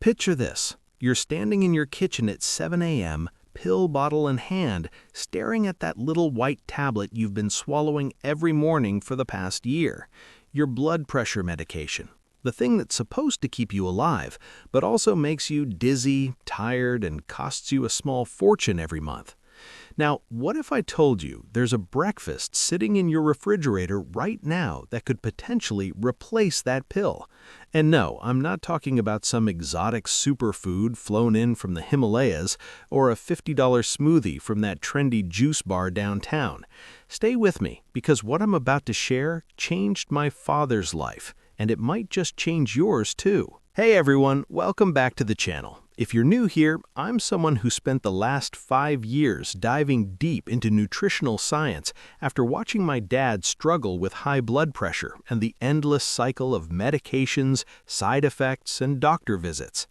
Picture this. You're standing in your kitchen at 7 a.m., pill bottle in hand, staring at that little white tablet you've been swallowing every morning for the past year. Your blood pressure medication. The thing that's supposed to keep you alive, but also makes you dizzy, tired, and costs you a small fortune every month. Now, what if I told you there's a breakfast sitting in your refrigerator right now that could potentially replace that pill? And no, I'm not talking about some exotic superfood flown in from the Himalayas or a $50 smoothie from that trendy juice bar downtown. Stay with me, because what I'm about to share changed my father's life, and it might just change yours too. Hey everyone, welcome back to the channel. If you're new here, I'm someone who spent the last 5 years diving deep into nutritional science after watching my dad struggle with high blood pressure and the endless cycle of medications, side effects, and doctor visits.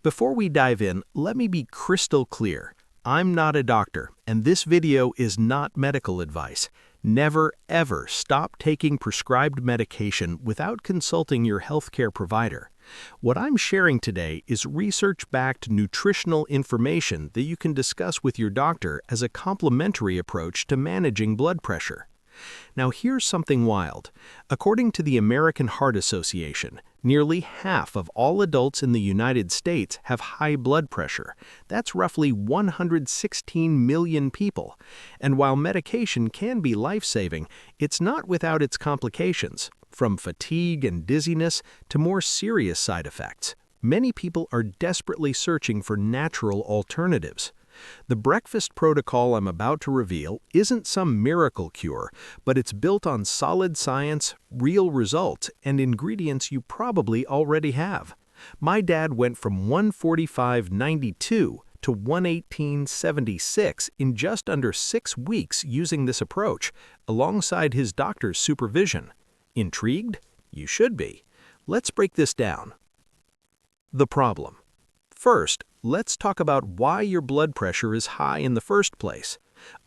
Before we dive in, let me be crystal clear. I'm not a doctor, and this video is not medical advice. Never, ever stop taking prescribed medication without consulting your healthcare provider. What I'm sharing today is research-backed nutritional information that you can discuss with your doctor as a complementary approach to managing blood pressure. Now here's something wild. According to the American Heart Association, nearly half of all adults in the United States have high blood pressure. That's roughly 116 million people. And while medication can be life-saving, it's not without its complications. From fatigue and dizziness to more serious side effects, many people are desperately searching for natural alternatives. The breakfast protocol I'm about to reveal isn't some miracle cure, but it's built on solid science, real results, and ingredients you probably already have. My dad went from 145/92 to 118/76 in just under 6 weeks using this approach, alongside his doctor's supervision. Intrigued? You should be. Let's break this down. The problem. First, let's talk about why your blood pressure is high in the first place.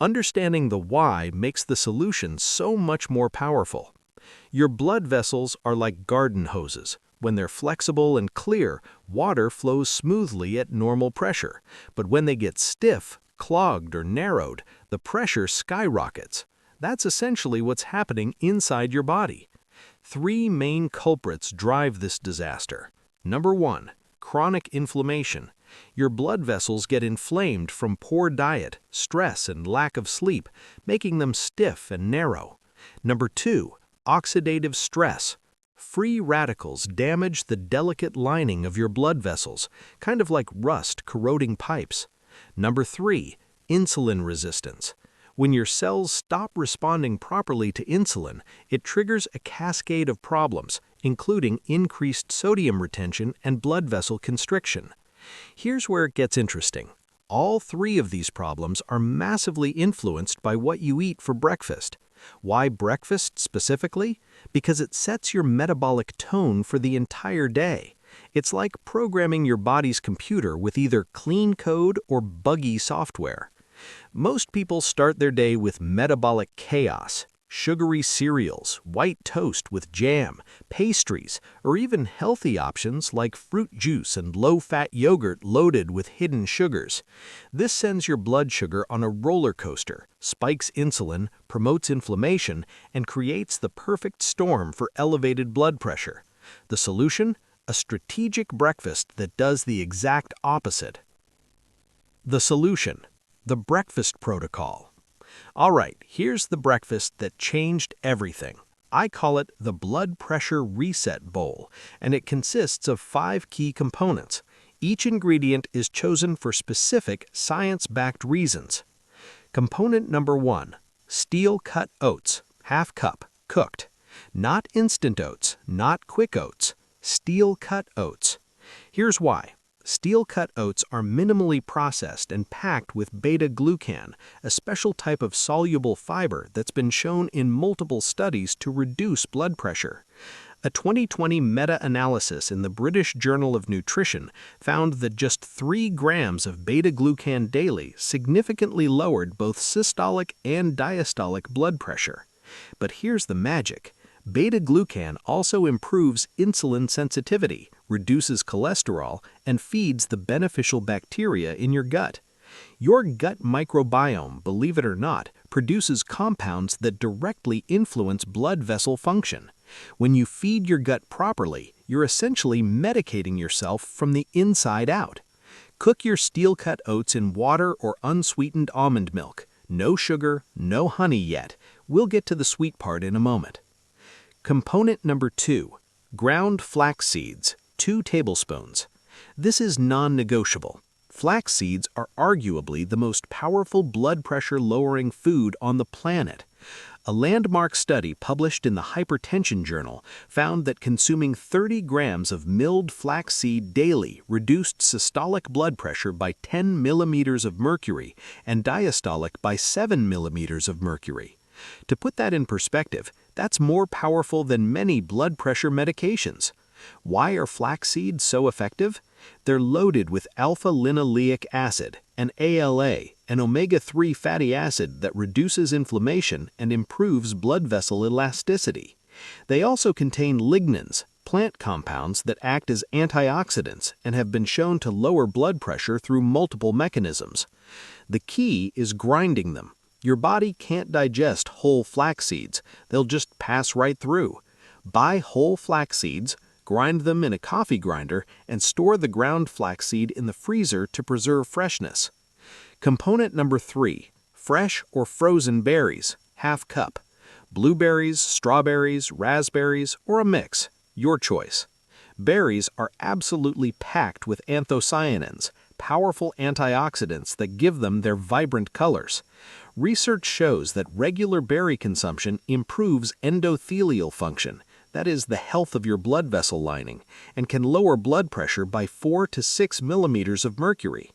Understanding the why makes the solution so much more powerful. Your blood vessels are like garden hoses. When they're flexible and clear, water flows smoothly at normal pressure. But when they get stiff, clogged, or narrowed, the pressure skyrockets. That's essentially what's happening inside your body. 3 main culprits drive this disaster. Number 1. Chronic inflammation. Your blood vessels get inflamed from poor diet, stress, and lack of sleep, making them stiff and narrow. Number 2. Oxidative stress. Free radicals damage the delicate lining of your blood vessels, kind of like rust corroding pipes. Number 3. Insulin resistance. When your cells stop responding properly to insulin, it triggers a cascade of problems, including increased sodium retention and blood vessel constriction. Here's where it gets interesting. All 3 of these problems are massively influenced by what you eat for breakfast. Why breakfast specifically? Because it sets your metabolic tone for the entire day. It's like programming your body's computer with either clean code or buggy software. Most people start their day with metabolic chaos. Sugary cereals, white toast with jam, pastries, or even healthy options like fruit juice and low-fat yogurt loaded with hidden sugars. This sends your blood sugar on a roller coaster, spikes insulin, promotes inflammation, and creates the perfect storm for elevated blood pressure. The solution? A strategic breakfast that does the exact opposite. The solution: the breakfast protocol. All right, here's the breakfast that changed everything. I call it the blood pressure reset bowl, and it consists of 5 key components. Each ingredient is chosen for specific science-backed reasons. Component number 1, steel-cut oats, ½ cup, cooked. Not instant oats, not quick oats, steel-cut oats. Here's why. Steel-cut oats are minimally processed and packed with beta-glucan, a special type of soluble fiber that's been shown in multiple studies to reduce blood pressure. A 2020 meta-analysis in the British Journal of Nutrition found that just 3 grams of beta-glucan daily significantly lowered both systolic and diastolic blood pressure. But here's the magic. Beta-glucan also improves insulin sensitivity, reduces cholesterol, and feeds the beneficial bacteria in your gut. Your gut microbiome, believe it or not, produces compounds that directly influence blood vessel function. When you feed your gut properly, you're essentially medicating yourself from the inside out. Cook your steel-cut oats in water or unsweetened almond milk. No sugar, no honey yet. We'll get to the sweet part in a moment. Component number 2. Ground flax seeds, 2 tablespoons. This is non-negotiable. Flax seeds are arguably the most powerful blood pressure-lowering food on the planet. A landmark study published in the Hypertension Journal found that consuming 30 grams of milled flaxseed daily reduced systolic blood pressure by 10 millimeters of mercury and diastolic by 7 millimeters of mercury. To put that in perspective, that's more powerful than many blood pressure medications. Why are flax seeds so effective? They're loaded with alpha-linoleic acid, an ALA, an omega-3 fatty acid that reduces inflammation and improves blood vessel elasticity. They also contain lignans, plant compounds that act as antioxidants and have been shown to lower blood pressure through multiple mechanisms. The key is grinding them. Your body can't digest whole flax seeds. They'll just pass right through. Buy whole flax seeds, grind them in a coffee grinder, and store the ground flaxseed in the freezer to preserve freshness. Component number 3. Fresh or frozen berries, ½ cup. Blueberries, strawberries, raspberries, or a mix. Your choice. Berries are absolutely packed with anthocyanins, powerful antioxidants that give them their vibrant colors. Research shows that regular berry consumption improves endothelial function, that is the health of your blood vessel lining, and can lower blood pressure by 4 to 6 millimeters of mercury.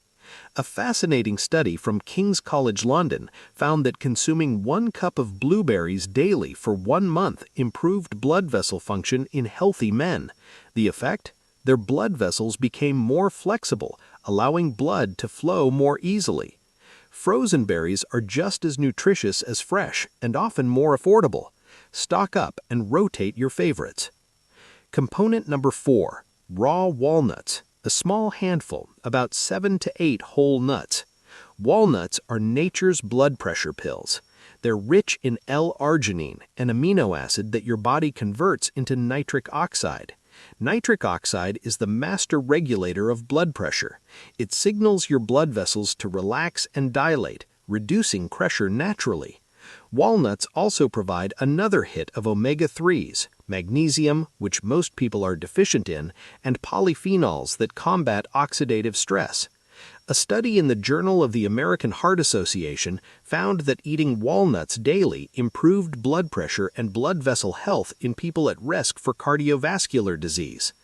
A fascinating study from King's College London found that consuming 1 cup of blueberries daily for 1 month improved blood vessel function in healthy men. The effect? Their blood vessels became more flexible, allowing blood to flow more easily. Frozen berries are just as nutritious as fresh and often more affordable. Stock up and rotate your favorites. Component number 4. Raw walnuts, a small handful, about 7 to 8 whole nuts. Walnuts are nature's blood pressure pills. They're rich in L-arginine, an amino acid that your body converts into nitric oxide. Nitric oxide is the master regulator of blood pressure. It signals your blood vessels to relax and dilate, reducing pressure naturally. Walnuts also provide another hit of omega-3s, magnesium, which most people are deficient in, and polyphenols that combat oxidative stress. A study in the Journal of the American Heart Association found that eating walnuts daily improved blood pressure and blood vessel health in people at risk for cardiovascular disease.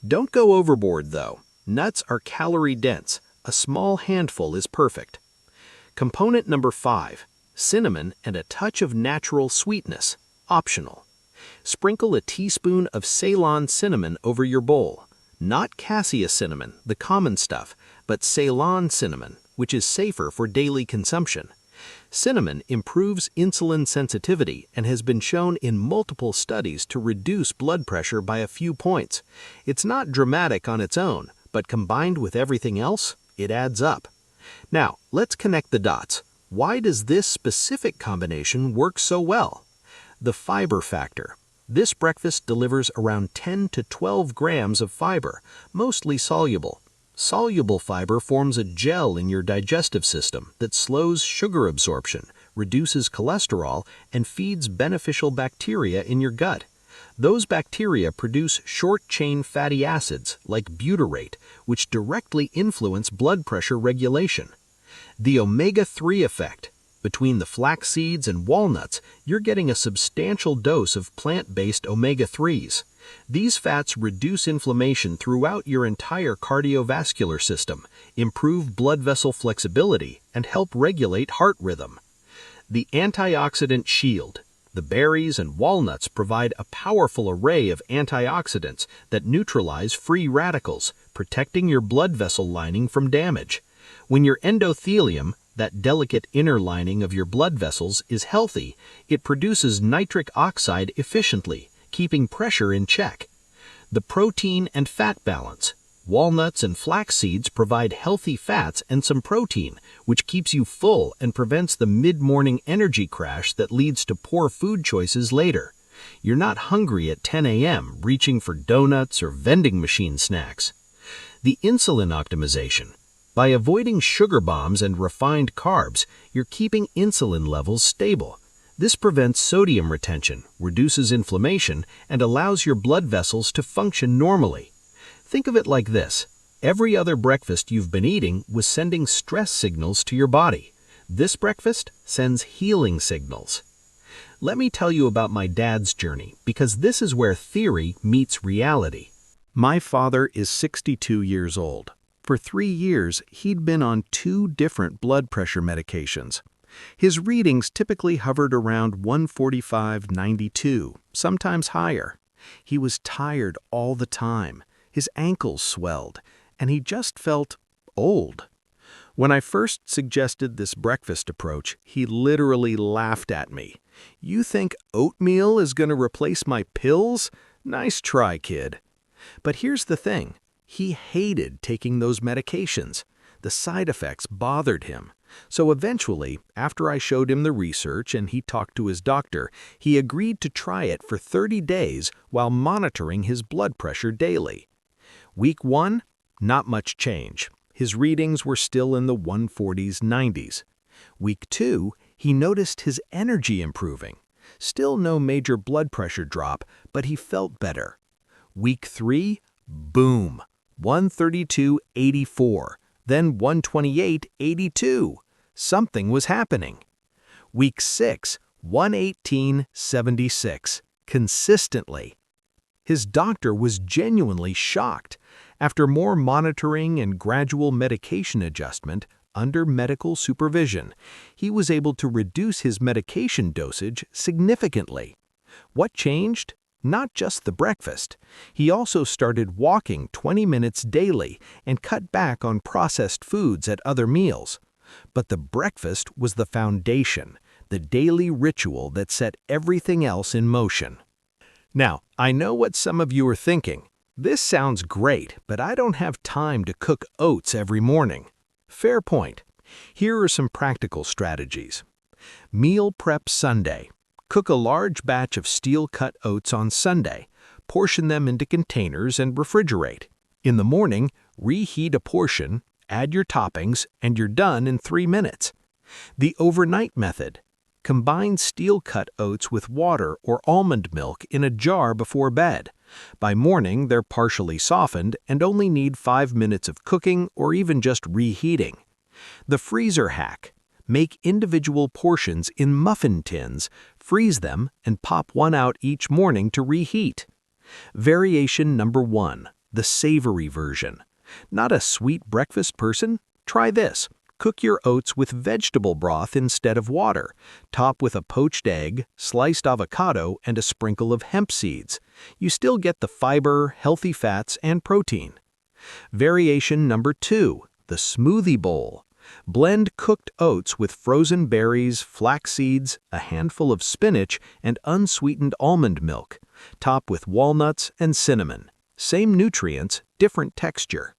Don't go overboard, though. Nuts are calorie-dense. A small handful is perfect. Component number 5. Cinnamon and a touch of natural sweetness, optional. Sprinkle a teaspoon of Ceylon cinnamon over your bowl. Not cassia cinnamon, the common stuff, but Ceylon cinnamon, which is safer for daily consumption. Cinnamon improves insulin sensitivity and has been shown in multiple studies to reduce blood pressure by a few points. It's not dramatic on its own, but combined with everything else, it adds up. Now, let's connect the dots. Why does this specific combination work so well? The fiber factor. This breakfast delivers around 10 to 12 grams of fiber, mostly soluble. Soluble fiber forms a gel in your digestive system that slows sugar absorption, reduces cholesterol, and feeds beneficial bacteria in your gut. Those bacteria produce short-chain fatty acids, like butyrate, which directly influence blood pressure regulation. The omega-3 effect. Between the flax seeds and walnuts, you're getting a substantial dose of plant-based omega-3s. These fats reduce inflammation throughout your entire cardiovascular system, improve blood vessel flexibility, and help regulate heart rhythm. The antioxidant shield. The berries and walnuts provide a powerful array of antioxidants that neutralize free radicals, protecting your blood vessel lining from damage. When your endothelium, that delicate inner lining of your blood vessels, is healthy, it produces nitric oxide efficiently, keeping pressure in check. The protein and fat balance. Walnuts and flax seeds provide healthy fats and some protein, which keeps you full and prevents the mid-morning energy crash that leads to poor food choices later. You're not hungry at 10 a.m. reaching for donuts or vending machine snacks. The insulin optimization. By avoiding sugar bombs and refined carbs, you're keeping insulin levels stable. This prevents sodium retention, reduces inflammation, and allows your blood vessels to function normally. Think of it like this. Every other breakfast you've been eating was sending stress signals to your body. This breakfast sends healing signals. Let me tell you about my dad's journey, because this is where theory meets reality. My father is 62 years old. For 3 years, he'd been on 2 different blood pressure medications. His readings typically hovered around 145/92, sometimes higher. He was tired all the time. His ankles swelled, and he just felt old. When I first suggested this breakfast approach, he literally laughed at me. "You think oatmeal is going to replace my pills? Nice try, kid." But here's the thing. He hated taking those medications. The side effects bothered him. So eventually, after I showed him the research and he talked to his doctor, he agreed to try it for 30 days while monitoring his blood pressure daily. Week 1, not much change. His readings were still in the 140s/90s. Week 2, he noticed his energy improving. Still no major blood pressure drop, but he felt better. Week 3, boom, 132/84, then 128/82. Something was happening. Week 6, 118/76, consistently. His doctor was genuinely shocked. After more monitoring and gradual medication adjustment, under medical supervision, he was able to reduce his medication dosage significantly. What changed? Not just the breakfast. He also started walking 20 minutes daily and cut back on processed foods at other meals. But the breakfast was the foundation, the daily ritual that set everything else in motion. Now, I know what some of you are thinking. This sounds great, but I don't have time to cook oats every morning. Fair point. Here are some practical strategies. Meal prep Sunday. Cook a large batch of steel-cut oats on Sunday. Portion them into containers and refrigerate. In the morning, reheat a portion, add your toppings, and you're done in 3 minutes. The overnight method. Combine steel-cut oats with water or almond milk in a jar before bed. By morning, they're partially softened and only need 5 minutes of cooking or even just reheating. The freezer hack. Make individual portions in muffin tins, freeze them, and pop one out each morning to reheat. Variation number 1, the savory version. Not a sweet breakfast person? Try this. Cook your oats with vegetable broth instead of water. Top with a poached egg, sliced avocado, and a sprinkle of hemp seeds. You still get the fiber, healthy fats, and protein. Variation number 2, the smoothie bowl. Blend cooked oats with frozen berries, flax seeds, a handful of spinach, and unsweetened almond milk. Top with walnuts and cinnamon. Same nutrients, different texture.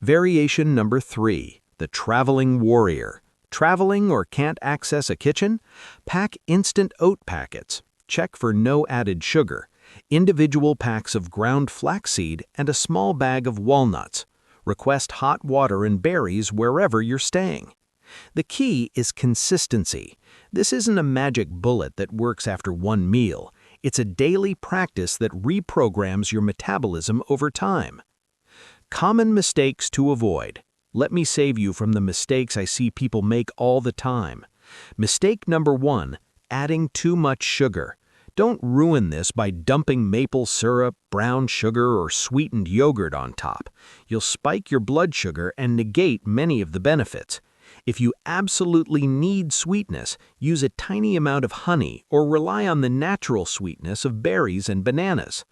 Variation number 3, the traveling warrior. Traveling or can't access a kitchen? Pack instant oat packets. Check for no added sugar. Individual packs of ground flaxseed and a small bag of walnuts. Request hot water and berries wherever you're staying. The key is consistency. This isn't a magic bullet that works after one meal. It's a daily practice that reprograms your metabolism over time. Common mistakes to avoid. Let me save you from the mistakes I see people make all the time. Mistake number 1, adding too much sugar. Don't ruin this by dumping maple syrup, brown sugar, or sweetened yogurt on top. You'll spike your blood sugar and negate many of the benefits. If you absolutely need sweetness, use a tiny amount of honey or rely on the natural sweetness of berries and bananas.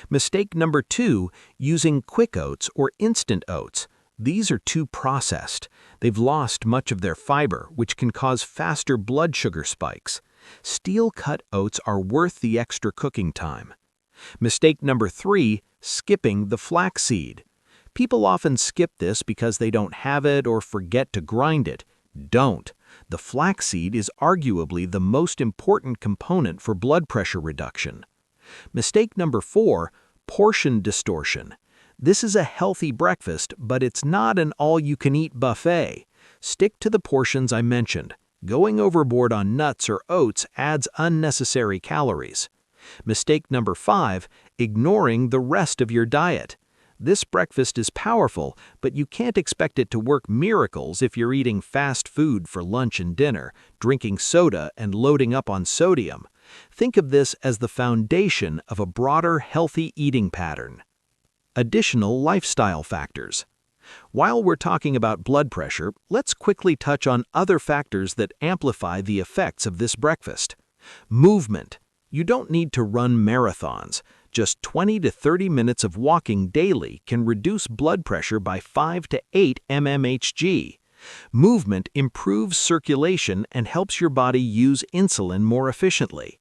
Mistake number 2, using quick oats or instant oats. These are too processed. They've lost much of their fiber, which can cause faster blood sugar spikes. Steel-cut oats are worth the extra cooking time. Mistake number 3, skipping the flaxseed. People often skip this because they don't have it or forget to grind it. Don't. The flaxseed is arguably the most important component for blood pressure reduction. Mistake number 4, portion distortion. This is a healthy breakfast, but it's not an all-you-can-eat buffet. Stick to the portions I mentioned. Going overboard on nuts or oats adds unnecessary calories. Mistake number 5, ignoring the rest of your diet. This breakfast is powerful, but you can't expect it to work miracles if you're eating fast food for lunch and dinner, drinking soda, and loading up on sodium. Think of this as the foundation of a broader, healthy eating pattern. Additional lifestyle factors. While we're talking about blood pressure, let's quickly touch on other factors that amplify the effects of this breakfast. Movement. You don't need to run marathons. Just 20 to 30 minutes of walking daily can reduce blood pressure by 5 to 8 mmHg. Movement improves circulation and helps your body use insulin more efficiently.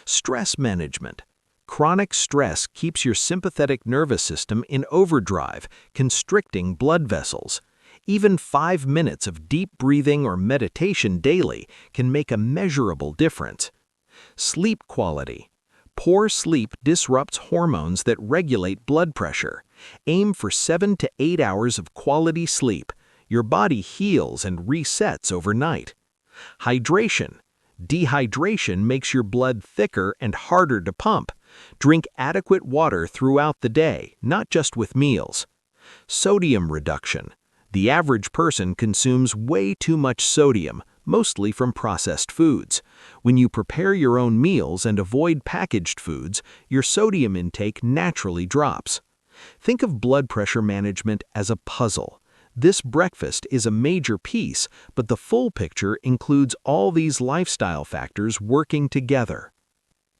Stress management. Chronic stress keeps your sympathetic nervous system in overdrive, constricting blood vessels. Even 5 minutes of deep breathing or meditation daily can make a measurable difference. Sleep quality. Poor sleep disrupts hormones that regulate blood pressure. Aim for 7 to 8 hours of quality sleep. Your body heals and resets overnight. Hydration. Dehydration makes your blood thicker and harder to pump. Drink adequate water throughout the day, not just with meals. Sodium reduction. The average person consumes way too much sodium, mostly from processed foods. When you prepare your own meals and avoid packaged foods, your sodium intake naturally drops. Think of blood pressure management as a puzzle. This breakfast is a major piece, but the full picture includes all these lifestyle factors working together.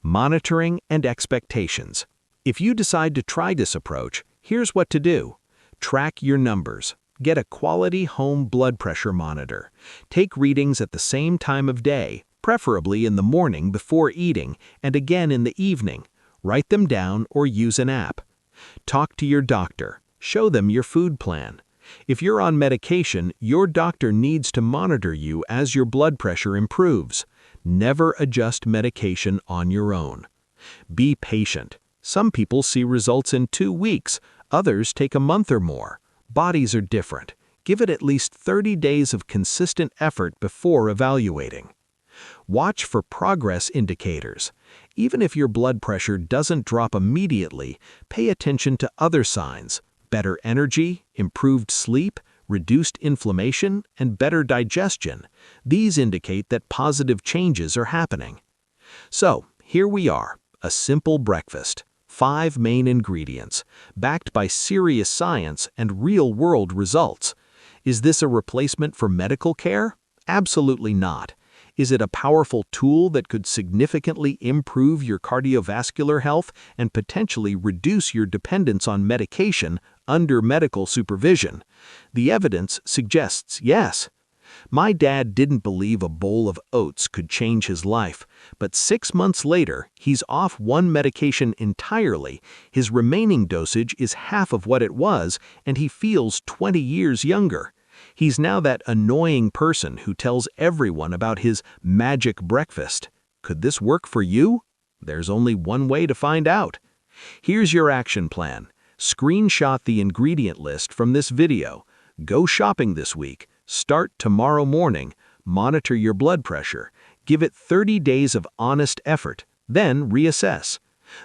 Monitoring and expectations. If you decide to try this approach, here's what to do. Track your numbers. Get a quality home blood pressure monitor. Take readings at the same time of day, preferably in the morning before eating and again in the evening. Write them down or use an app. Talk to your doctor. Show them your food plan. If you're on medication, your doctor needs to monitor you as your blood pressure improves. Never adjust medication on your own. Be patient. Some people see results in 2 weeks, others take a month or more. Bodies are different. Give it at least 30 days of consistent effort before evaluating. Watch for progress indicators. Even if your blood pressure doesn't drop immediately, pay attention to other signs: better energy, improved sleep, reduced inflammation, and better digestion. These indicate that positive changes are happening. So, here we are, a simple breakfast. 5 main ingredients, backed by serious science and real-world results. Is this a replacement for medical care? Absolutely not. Is it a powerful tool that could significantly improve your cardiovascular health and potentially reduce your dependence on medication under medical supervision? The evidence suggests yes. My dad didn't believe a bowl of oats could change his life, but 6 months later, he's off one medication entirely, his remaining dosage is half of what it was, and he feels 20 years younger. He's now that annoying person who tells everyone about his magic breakfast. Could this work for you? There's only one way to find out. Here's your action plan. Screenshot the ingredient list from this video. Go shopping this week. Start tomorrow morning, monitor your blood pressure, give it 30 days of honest effort, then reassess.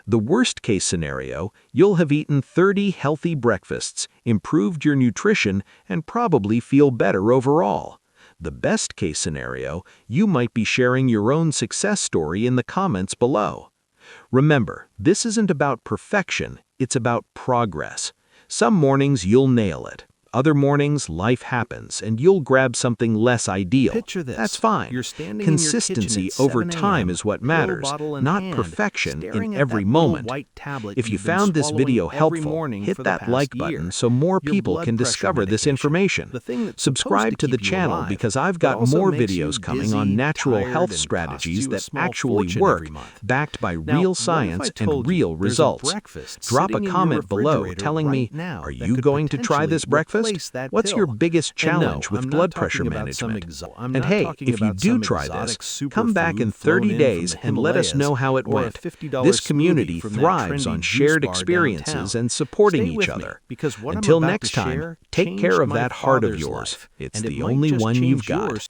The worst-case scenario, you'll have eaten 30 healthy breakfasts, improved your nutrition, and probably feel better overall. The best-case scenario, you might be sharing your own success story in the comments below. Remember, this isn't about perfection, it's about progress. Some mornings you'll nail it. Other mornings, life happens, and you'll grab something less ideal. Picture this. That's fine. You're standing Consistency in your kitchen at over 7 time a.m., is what pill matters, bottle in not hand, perfection staring in at every that little moment. white tablet If you you've been found this swallowing video every helpful, morning hit for the that past like year. button so more Your people blood can pressure discover this medication, information. the thing that's Subscribe supposed to the keep you channel alive, because I've but got also more makes you videos coming dizzy, on natural tired, health and strategies costs you a that small actually fortune work, every month. backed by Now, real what if I science told and you real there's a results. breakfast Drop a sitting in your comment below refrigerator telling me, right now are that you could going to try this potentially breakfast? replace that What's your pill? biggest And no, challenge with I'm blood not pressure talking about some management? I'm And not hey, talking if you about do some try exotic this, come back in superfood flown 30 in days from the and let us know how it or a went. $50 This smoothie community from that thrives trendy on juice shared bar experiences downtown. and supporting Stay each with me, other. because what Until I'm about next to time, share take care changed of my that heart of father's yours. life, It's and it the might only just one you've change got. yours